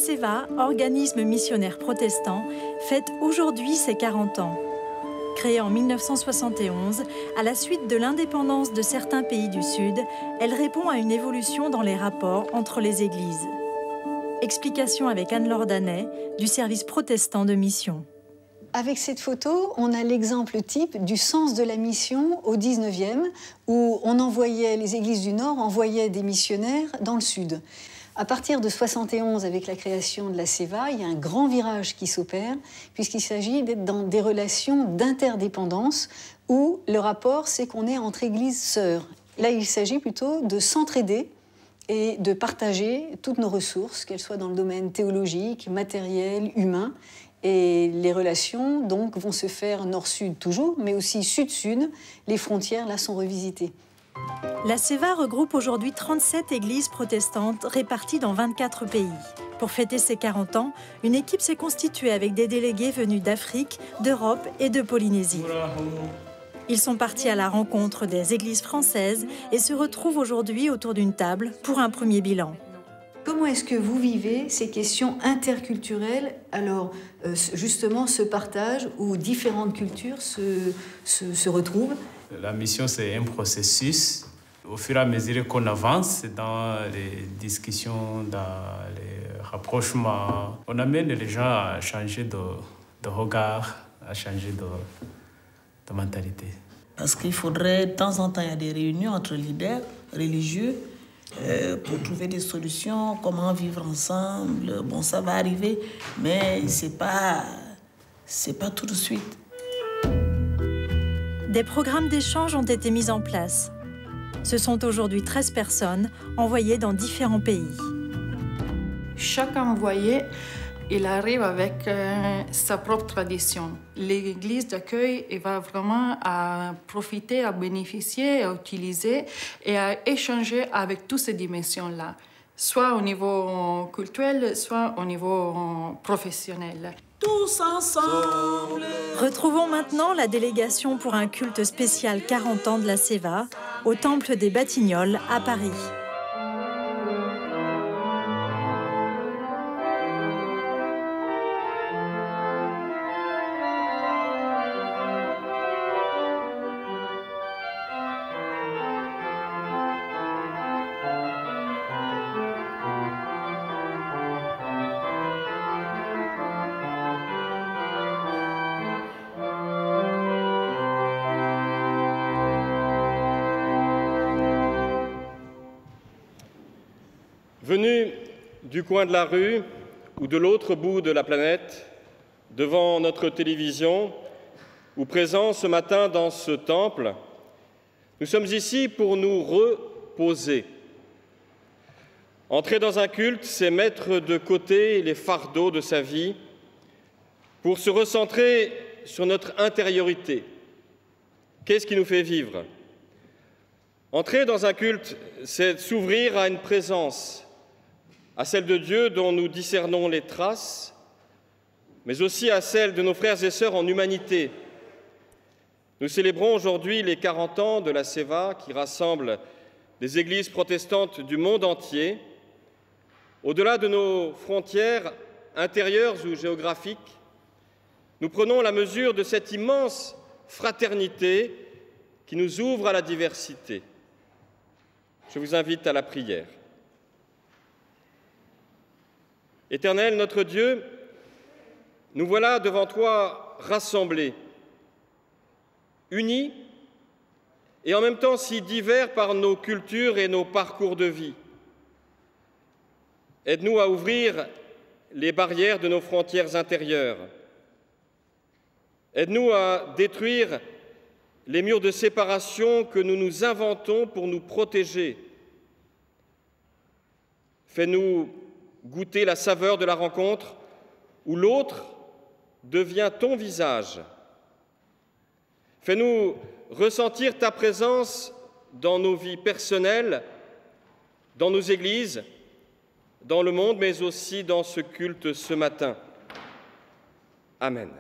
Seva, organisme missionnaire protestant, fête aujourd'hui ses 40 ans. Créée en 1971, à la suite de l'indépendance de certains pays du Sud, elle répond à une évolution dans les rapports entre les églises. Explication avec Anne-Laure Danet, du service protestant de mission. Avec cette photo, on a l'exemple type du sens de la mission au 19e, où les églises du Nord envoyaient des missionnaires dans le Sud. À partir de 71, avec la création de la Seva, il y a un grand virage qui s'opère, puisqu'il s'agit d'être dans des relations d'interdépendance, où le rapport, c'est qu'on est entre églises sœurs. Là, il s'agit plutôt de s'entraider et de partager toutes nos ressources, qu'elles soient dans le domaine théologique, matériel, humain. Et les relations, donc, vont se faire nord-sud toujours, mais aussi sud-sud. Les frontières, là, sont revisitées. La Seva regroupe aujourd'hui 37 églises protestantes réparties dans 24 pays. Pour fêter ses 40 ans, une équipe s'est constituée avec des délégués venus d'Afrique, d'Europe et de Polynésie. Ils sont partis à la rencontre des églises françaises et se retrouvent aujourd'hui autour d'une table pour un premier bilan. Comment est-ce que vous vivez ces questions interculturelles? Alors, justement, ce partage où différentes cultures se retrouvent. La mission, c'est un processus. Au fur et à mesure qu'on avance dans les discussions, dans les rapprochements, on amène les gens à changer de regard, à changer de mentalité. Parce qu'il faudrait, de temps en temps, il y a des réunions entre leaders religieux pour trouver des solutions, comment vivre ensemble. Bon, ça va arriver, mais c'est pas tout de suite. Des programmes d'échange ont été mis en place. Ce sont aujourd'hui 13 personnes envoyées dans différents pays. Chaque envoyé, il arrive avec sa propre tradition. L'église d'accueil va vraiment à profiter, à bénéficier, à utiliser et à échanger avec toutes ces dimensions-là, soit au niveau culturel, soit au niveau professionnel. Tous ensemble. Retrouvons maintenant la délégation pour un culte spécial 40 ans de la Seva au Temple des Batignolles à Paris. Venus du coin de la rue ou de l'autre bout de la planète, devant notre télévision ou présents ce matin dans ce temple, nous sommes ici pour nous reposer. Entrer dans un culte, c'est mettre de côté les fardeaux de sa vie pour se recentrer sur notre intériorité. Qu'est-ce qui nous fait vivre? Entrer dans un culte, c'est s'ouvrir à une présence, à celle de Dieu dont nous discernons les traces, mais aussi à celle de nos frères et sœurs en humanité. Nous célébrons aujourd'hui les 40 ans de la Seva qui rassemble des églises protestantes du monde entier. Au-delà de nos frontières intérieures ou géographiques, nous prenons la mesure de cette immense fraternité qui nous ouvre à la diversité. Je vous invite à la prière. Éternel, notre Dieu, nous voilà devant toi rassemblés, unis et en même temps si divers par nos cultures et nos parcours de vie. Aide-nous à ouvrir les barrières de nos frontières intérieures. Aide-nous à détruire les murs de séparation que nous nous inventons pour nous protéger. Fais-nous goûter la saveur de la rencontre où l'autre devient ton visage. Fais-nous ressentir ta présence dans nos vies personnelles, dans nos églises, dans le monde, mais aussi dans ce culte ce matin. Amen.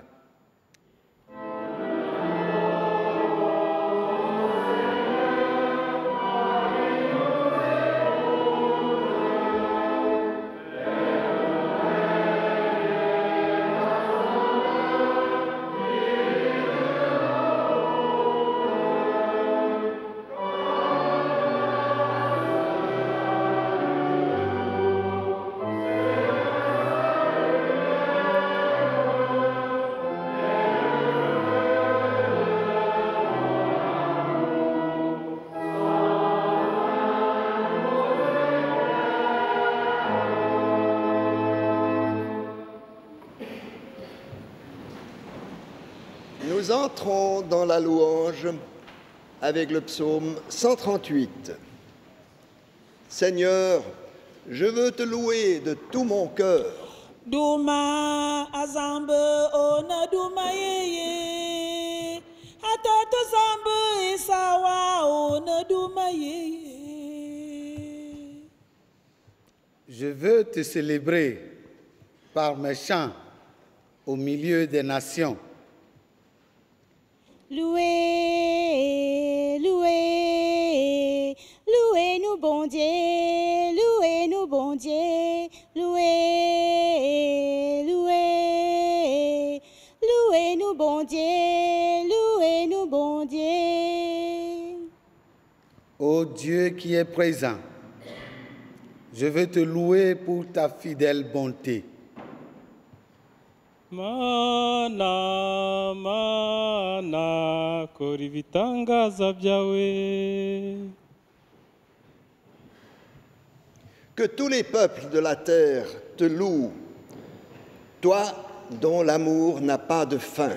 Nous entrons dans la louange avec le psaume 138. Seigneur, je veux te louer de tout mon cœur. Duma azambe ona duma yeye atatu zambe isawa ona duma yeye. Je veux te célébrer par mes chants au milieu des nations. Louez, louez, louez-nous bon Dieu, louez-nous bon Dieu, louez, louez, louez-nous bon Dieu, louez-nous bon Dieu. Ô Dieu qui est présent, je veux te louer pour ta fidèle bonté. Mana, mana, kora ibitangaza byawe. Que tous les peuples de la terre te louent, toi dont l'amour n'a pas de fin.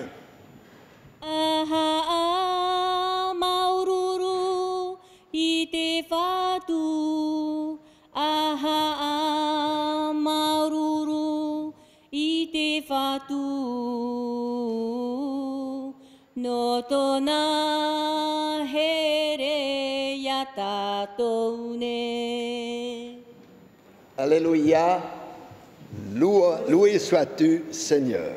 Aha, maururu, ite fatu. Aha, maururu, ite fatu. Notona here yatatoune. Alléluia, loué sois-tu, Seigneur.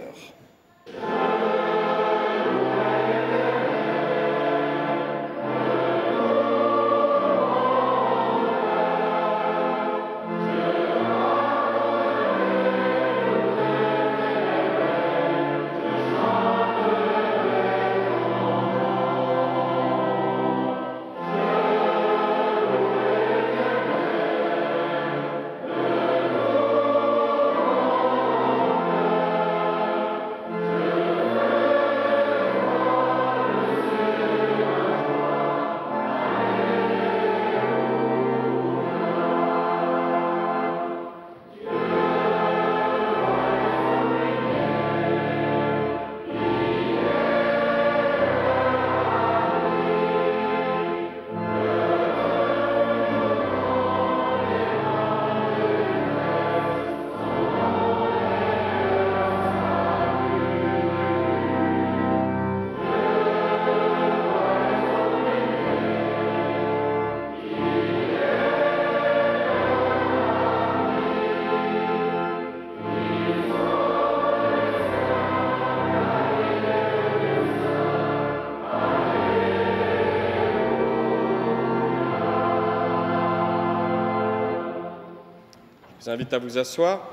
Je vous invite à vous asseoir.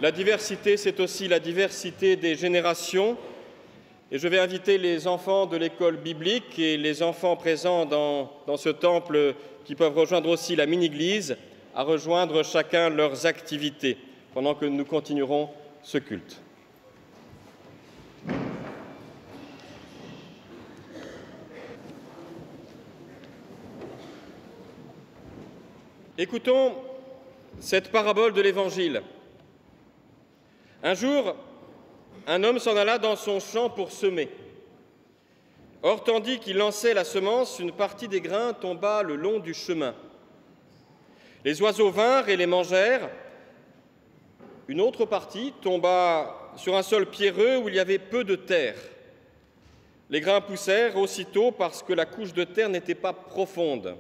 La diversité, c'est aussi la diversité des générations. Et je vais inviter les enfants de l'école biblique et les enfants présents dans ce temple qui peuvent rejoindre aussi la mini-église à rejoindre chacun leurs activités pendant que nous continuerons ce culte. Écoutons cette parabole de l'Évangile. Un jour, un homme s'en alla dans son champ pour semer. Or, tandis qu'il lançait la semence, une partie des grains tomba le long du chemin. Les oiseaux vinrent et les mangèrent. Une autre partie tomba sur un sol pierreux où il y avait peu de terre. Les grains poussèrent aussitôt parce que la couche de terre n'était pas profonde.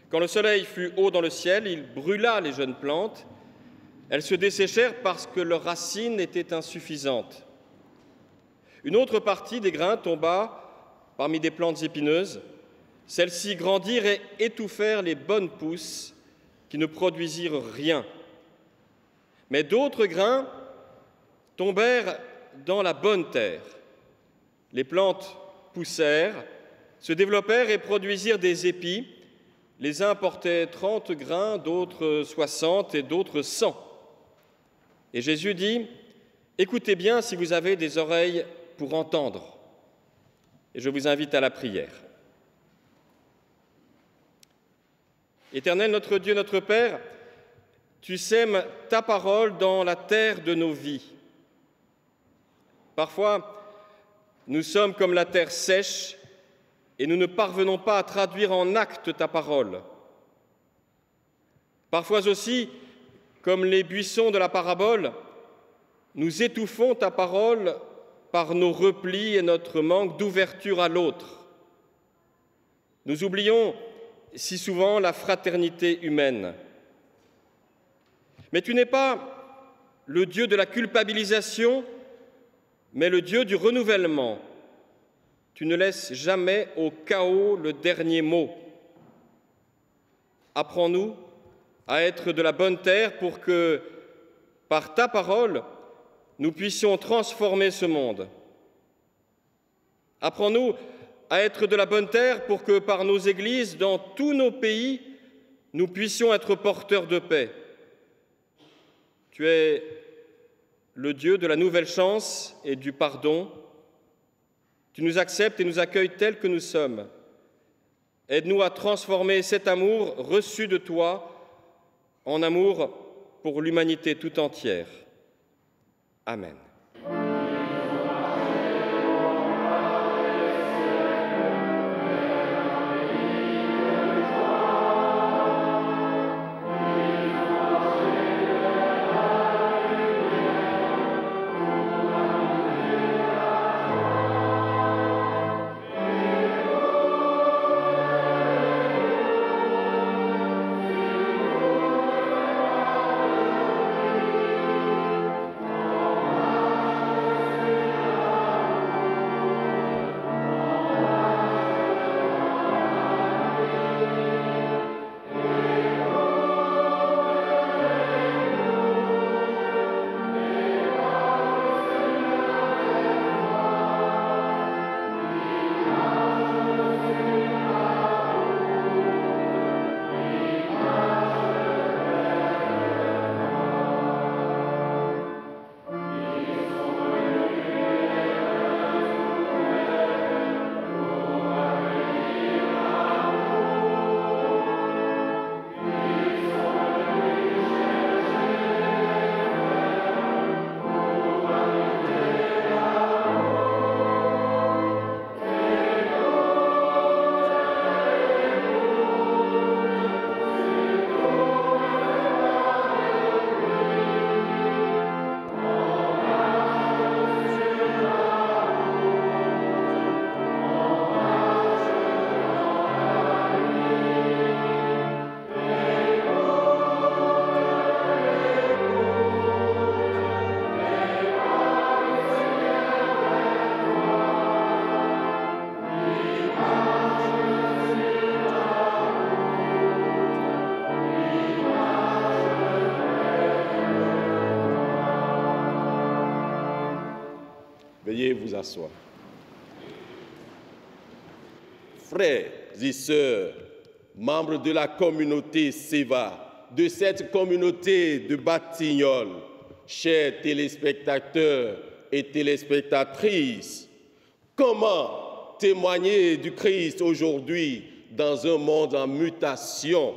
Quand le soleil fut haut dans le ciel, il brûla les jeunes plantes. Elles se desséchèrent parce que leurs racines étaient insuffisantes. Une autre partie des grains tomba parmi des plantes épineuses. Celles-ci grandirent et étouffèrent les bonnes pousses qui ne produisirent rien. Mais d'autres grains tombèrent dans la bonne terre. Les plantes poussèrent, se développèrent et produisirent des épis. Les uns portaient 30 grains, d'autres 60 et d'autres 100. Et Jésus dit, « Écoutez bien si vous avez des oreilles pour entendre. » Et je vous invite à la prière. Éternel, notre Dieu, notre Père, tu sèmes ta parole dans la terre de nos vies. Parfois, nous sommes comme la terre sèche et nous ne parvenons pas à traduire en actes ta parole. Parfois aussi, comme les buissons de la parabole, nous étouffons ta parole par nos replis et notre manque d'ouverture à l'autre. Nous oublions si souvent la fraternité humaine. Mais tu n'es pas le Dieu de la culpabilisation, mais le Dieu du renouvellement. Tu ne laisses jamais au chaos le dernier mot. Apprends-nous à être de la bonne terre pour que, par ta parole, nous puissions transformer ce monde. Apprends-nous à être de la bonne terre pour que, par nos églises, dans tous nos pays, nous puissions être porteurs de paix. Tu es le Dieu de la nouvelle chance et du pardon. Tu nous acceptes et nous accueilles tels que nous sommes. Aide-nous à transformer cet amour reçu de toi en amour pour l'humanité tout entière. Amen. Veuillez vous asseoir. Frères et sœurs, membres de la communauté Seva, de cette communauté de Batignolles, chers téléspectateurs et téléspectatrices, comment témoigner du Christ aujourd'hui dans un monde en mutation?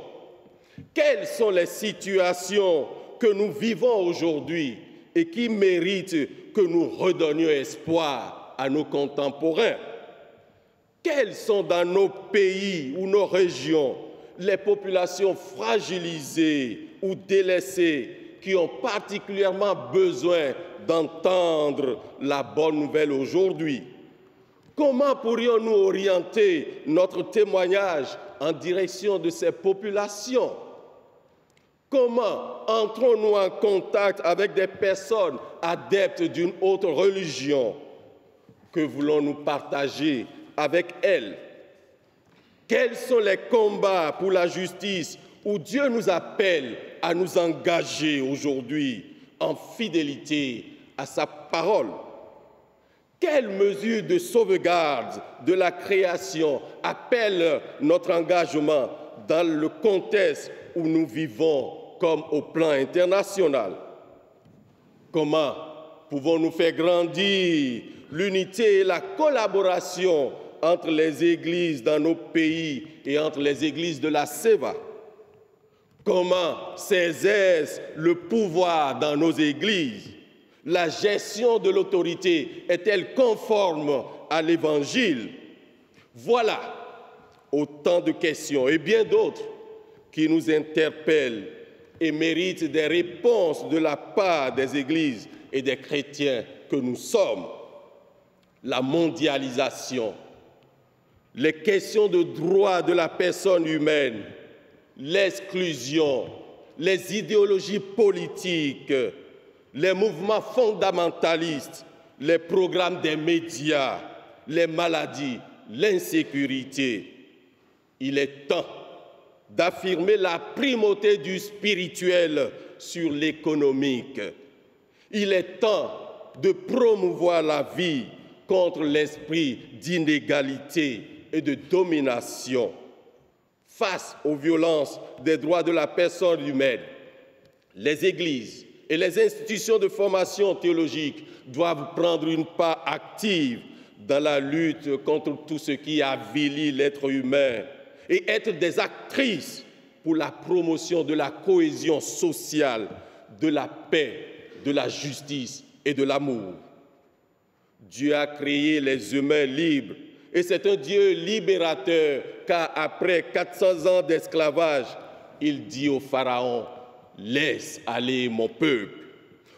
Quelles sont les situations que nous vivons aujourd'hui et qui méritent que nous redonnions espoir à nos contemporains? Quelles sont dans nos pays ou nos régions les populations fragilisées ou délaissées qui ont particulièrement besoin d'entendre la bonne nouvelle aujourd'hui? Comment pourrions-nous orienter notre témoignage en direction de ces populations? Comment entrons-nous en contact avec des personnes adeptes d'une autre religion? Que voulons-nous partager avec elles? Quels sont les combats pour la justice où Dieu nous appelle à nous engager aujourd'hui en fidélité à sa parole? Quelles mesures de sauvegarde de la création appellent notre engagement dans le contexte où nous vivons comme au plan international? Comment pouvons-nous faire grandir l'unité et la collaboration entre les églises dans nos pays et entre les églises de la Seva? Comment saisir le pouvoir dans nos églises? La gestion de l'autorité est-elle conforme à l'Évangile? Voilà autant de questions et bien d'autres qui nous interpellent et méritent des réponses de la part des églises et des chrétiens que nous sommes. La mondialisation, les questions de droit de la personne humaine, l'exclusion, les idéologies politiques, les mouvements fondamentalistes, les programmes des médias, les maladies, l'insécurité. Il est temps d'affirmer la primauté du spirituel sur l'économique. Il est temps de promouvoir la vie contre l'esprit d'inégalité et de domination. Face aux violences des droits de la personne humaine, les églises et les institutions de formation théologique doivent prendre une part active dans la lutte contre tout ce qui avilit l'être humain et être des actrices pour la promotion de la cohésion sociale, de la paix, de la justice et de l'amour. Dieu a créé les humains libres et c'est un Dieu libérateur car après 400 ans d'esclavage, il dit au Pharaon, « Laisse aller mon peuple ».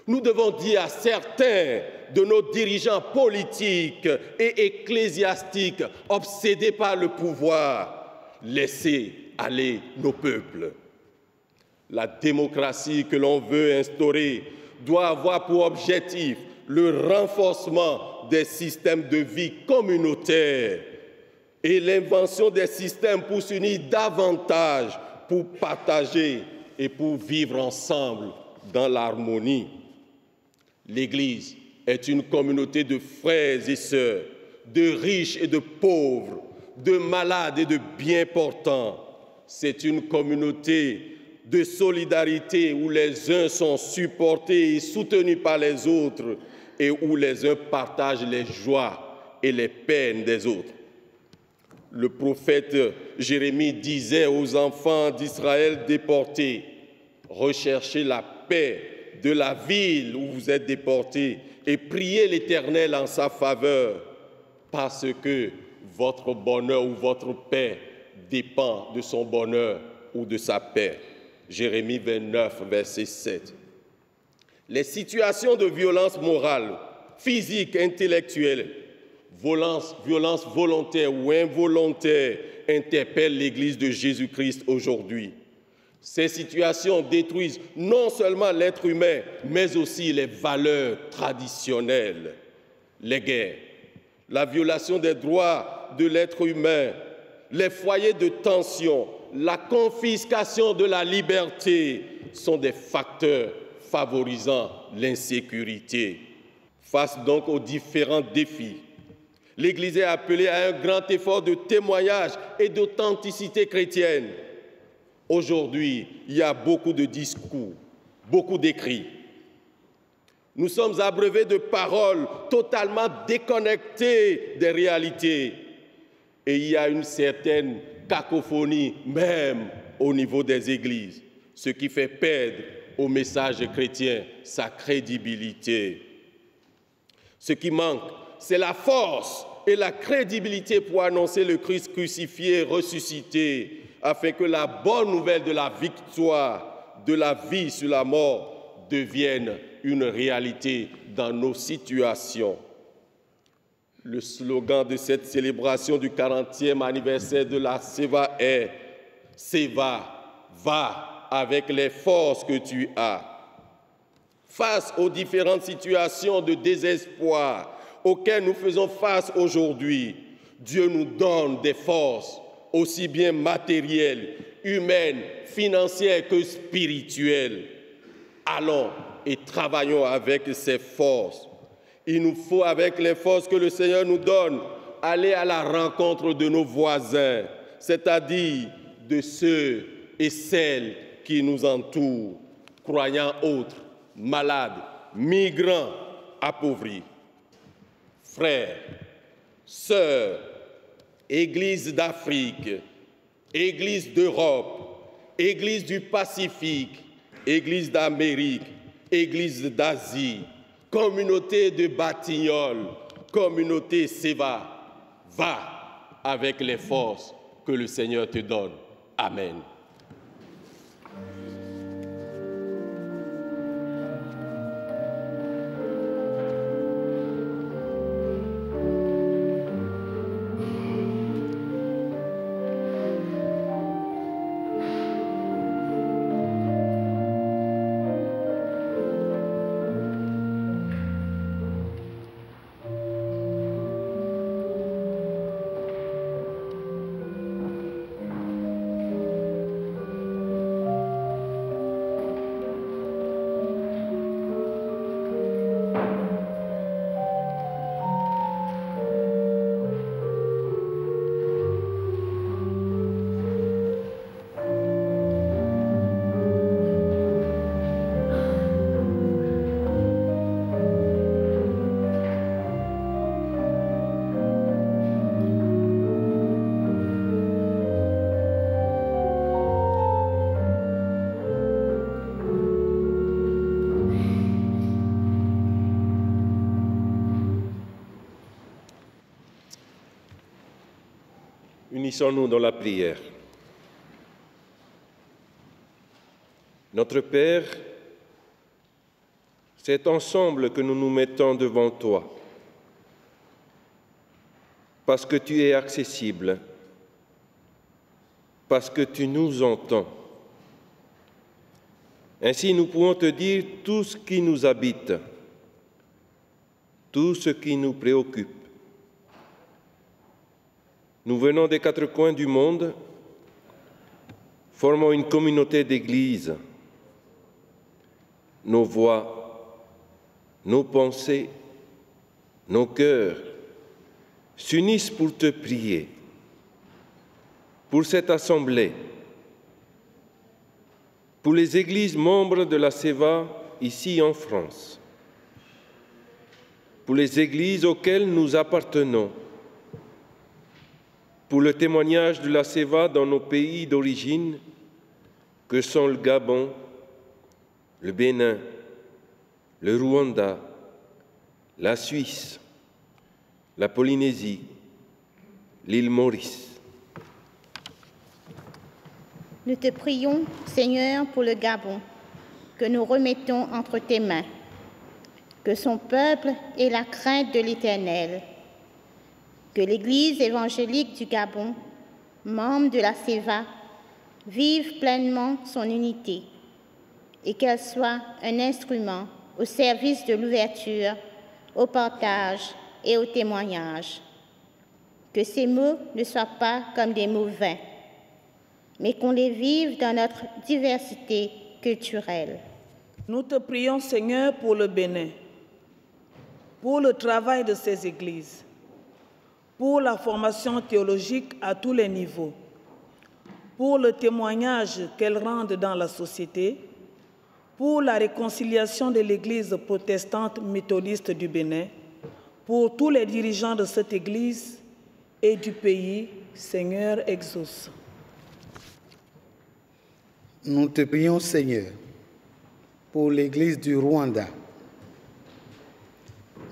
Nous devons dire à certains de nos dirigeants politiques et ecclésiastiques obsédés par le pouvoir, laissez aller nos peuples. La démocratie que l'on veut instaurer doit avoir pour objectif le renforcement des systèmes de vie communautaires et l'invention des systèmes pour s'unir davantage, pour partager et pour vivre ensemble dans l'harmonie. L'Église est une communauté de frères et sœurs, de riches et de pauvres, de malades et de bien portants. C'est une communauté de solidarité où les uns sont supportés et soutenus par les autres et où les uns partagent les joies et les peines des autres. Le prophète Jérémie disait aux enfants d'Israël déportés, « Recherchez la paix de la ville où vous êtes déportés et priez l'Éternel en sa faveur, parce que votre bonheur ou votre paix dépend de son bonheur ou de sa paix. » Jérémie 29, verset 7. Les situations de violence morale, physique, intellectuelle, violence volontaire ou involontaire interpellent l'Église de Jésus-Christ aujourd'hui. Ces situations détruisent non seulement l'être humain, mais aussi les valeurs traditionnelles. Les guerres, la violation des droits de l'être humain, les foyers de tension, la confiscation de la liberté sont des facteurs favorisant l'insécurité. Face donc aux différents défis, l'Église est appelée à un grand effort de témoignage et d'authenticité chrétienne. Aujourd'hui, il y a beaucoup de discours, beaucoup d'écrits. Nous sommes abreuvés de paroles totalement déconnectées des réalités. Et il y a une certaine cacophonie même au niveau des églises, ce qui fait perdre au message chrétien sa crédibilité. Ce qui manque, c'est la force et la crédibilité pour annoncer le Christ crucifié et ressuscité, afin que la bonne nouvelle de la victoire, de la vie sur la mort, devienne une réalité dans nos situations. Le slogan de cette célébration du 40e anniversaire de la Séva est « Séva, va avec les forces que tu as ». Face aux différentes situations de désespoir auxquelles nous faisons face aujourd'hui, Dieu nous donne des forces aussi bien matérielles, humaines, financières que spirituelles. Allons et travaillons avec ces forces. Il nous faut, avec les forces que le Seigneur nous donne, aller à la rencontre de nos voisins, c'est-à-dire de ceux et celles qui nous entourent, croyants autres, malades, migrants, appauvris. Frères, sœurs, Église d'Afrique, Église d'Europe, Église du Pacifique, Église d'Amérique, Église d'Asie, communauté de Batignolles, communauté Seva, va avec les forces que le Seigneur te donne. Amen. Unissons-nous dans la prière. Notre Père, c'est ensemble que nous nous mettons devant toi, parce que tu es accessible, parce que tu nous entends. Ainsi, nous pouvons te dire tout ce qui nous habite, tout ce qui nous préoccupe. Nous venons des quatre coins du monde, formant une communauté d'églises. Nos voix, nos pensées, nos cœurs s'unissent pour te prier, pour cette assemblée, pour les églises membres de la Seva ici en France, pour les églises auxquelles nous appartenons, pour le témoignage de la Seva dans nos pays d'origine, que sont le Gabon, le Bénin, le Rwanda, la Suisse, la Polynésie, l'île Maurice. Nous te prions, Seigneur, pour le Gabon, que nous remettons entre tes mains, que son peuple ait la crainte de l'Éternel, que l'Église évangélique du Gabon, membre de la Seva, vive pleinement son unité et qu'elle soit un instrument au service de l'ouverture, au partage et au témoignage. Que ces mots ne soient pas comme des mots vains, mais qu'on les vive dans notre diversité culturelle. Nous te prions, Seigneur, pour le Bénin, pour le travail de ces églises, pour la formation théologique à tous les niveaux, pour le témoignage qu'elles rendent dans la société, pour la réconciliation de l'Église protestante méthodiste du Bénin, pour tous les dirigeants de cette Église et du pays, Seigneur, exauce. Nous te prions, Seigneur, pour l'Église du Rwanda.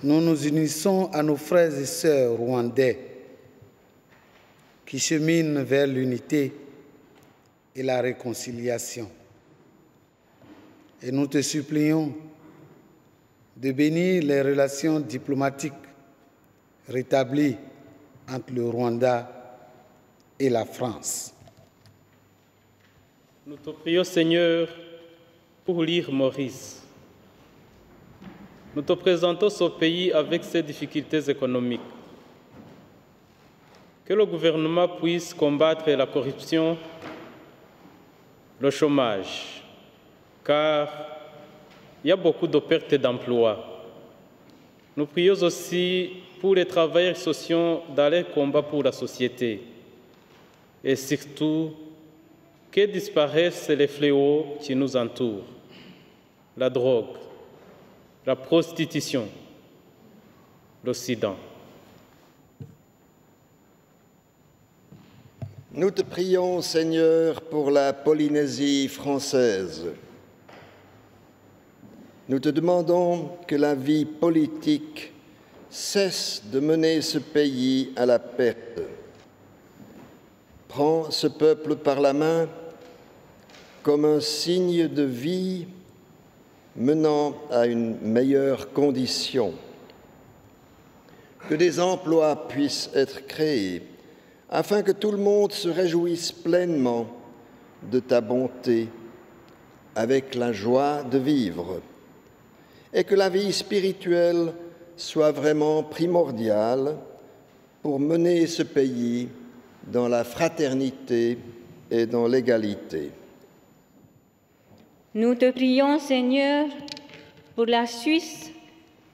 Nous nous unissons à nos frères et sœurs rwandais qui cheminent vers l'unité et la réconciliation. Et nous te supplions de bénir les relations diplomatiques rétablies entre le Rwanda et la France. Nous te prions, Seigneur, pour l'île Maurice. Nous te présentons ce pays avec ses difficultés économiques. Que le gouvernement puisse combattre la corruption, le chômage, car il y a beaucoup de pertes d'emplois. Nous prions aussi pour les travailleurs sociaux dans leur combat pour la société. Et surtout, que disparaissent les fléaux qui nous entourent, la drogue, la prostitution, l'Occident. Nous te prions, Seigneur, pour la Polynésie française. nous te demandons que la vie politique cesse de mener ce pays à la perte. Prends ce peuple par la main comme un signe de vie menant à une meilleure condition. Que des emplois puissent être créés afin que tout le monde se réjouisse pleinement de ta bonté avec la joie de vivre et que la vie spirituelle soit vraiment primordiale pour mener ce pays dans la fraternité et dans l'égalité. Nous te prions, Seigneur, pour la Suisse,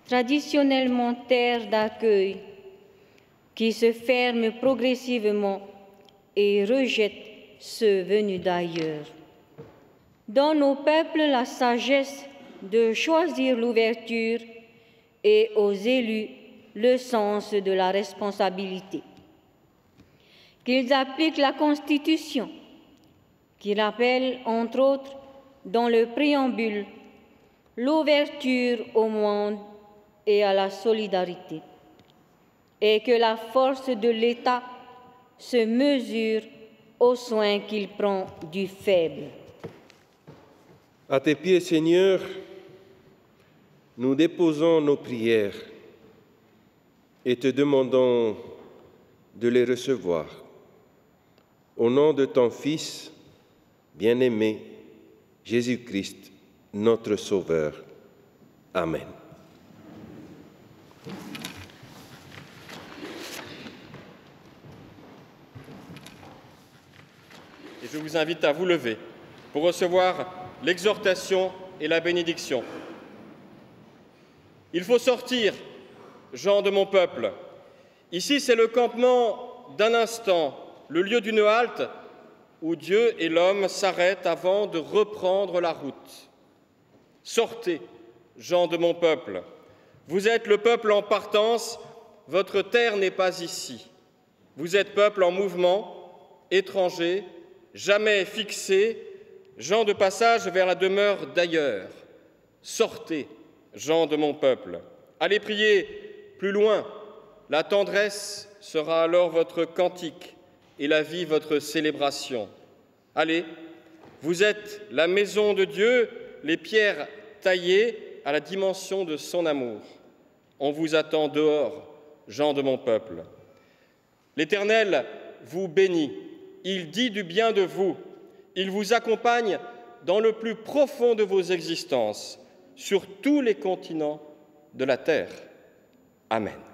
traditionnellement terre d'accueil, qui se ferme progressivement et rejette ceux venus d'ailleurs. Donne au peuple la sagesse de choisir l'ouverture et aux élus le sens de la responsabilité. Qu'ils appliquent la Constitution, qui rappelle, entre autres, dans le préambule, l'ouverture au monde et à la solidarité, et que la force de l'État se mesure aux soins qu'il prend du faible. À tes pieds, Seigneur, nous déposons nos prières et te demandons de les recevoir. Au nom de ton Fils, bien-aimé, Jésus-Christ, notre Sauveur. Amen. Et je vous invite à vous lever pour recevoir l'exhortation et la bénédiction. Il faut sortir, gens de mon peuple. Ici, c'est le campement d'un instant, le lieu d'une halte où Dieu et l'homme s'arrêtent avant de reprendre la route. Sortez, gens de mon peuple. Vous êtes le peuple en partance, votre terre n'est pas ici. Vous êtes peuple en mouvement, étranger, jamais fixé, gens de passage vers la demeure d'ailleurs. Sortez, gens de mon peuple. Allez prier plus loin. La tendresse sera alors votre cantique et la vie votre célébration. Allez, vous êtes la maison de Dieu, les pierres taillées à la dimension de son amour. On vous attend dehors, gens de mon peuple. L'Éternel vous bénit, il dit du bien de vous, il vous accompagne dans le plus profond de vos existences, sur tous les continents de la terre. Amen.